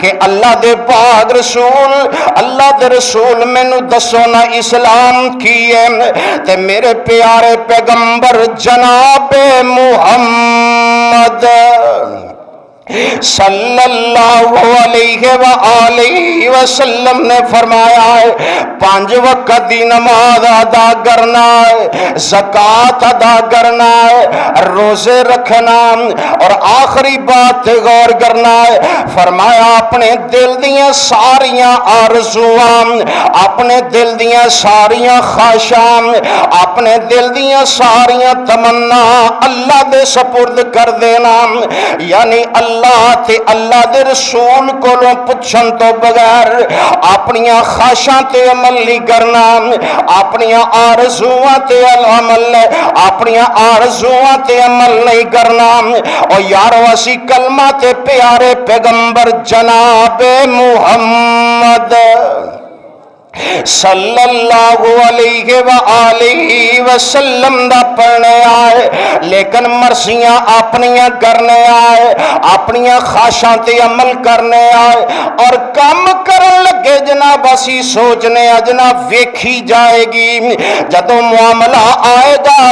کہ اللہ دے پاک رسول، اللہ دے رسول مینو دسو نا اسلام کی ہے؟ تے میرے پیارے پیغمبر جناب محمد صلی اللہ علیہ وآلہ وسلم نے فرمایا ہے 5 وقت دی نماز ادا کرنا ہے، زکوٰۃ ادا کرنا ہے، روزے رکھنا، اور آخری بات غور کرنا ہے، فرمایا اپنے دل دیاں ساریاں آرزواں، اپنے دل دیاں ساریاں خواہشاں، اپنے دل دیاں ساریاں تمنا اللہ دے سپرد کر دینا، یعنی اللہ تے اللہ دے رسول کولوں پوچھن تو بغیر اپنیاں خواہشاں تے عمل نہیں کرنا، اپنیاں آرزوواں تے عمل، اپنیاں آرزوواں تے عمل نہیں کرنا۔ اور یارو اسی کلمہ تے پیارے پیغمبر جناب محمد صلی اللہ علیہ وآلہ وسلم دا پڑھنے آئے، لیکن مرضیاں اپنیاں کرنے آئے، اپنیاں خواہشاں تے عمل کرنے آئے، اور کم کرن لگے جناب اسی سوچنے جناب ویکھی جائے گی، جدوں معاملہ آئے گا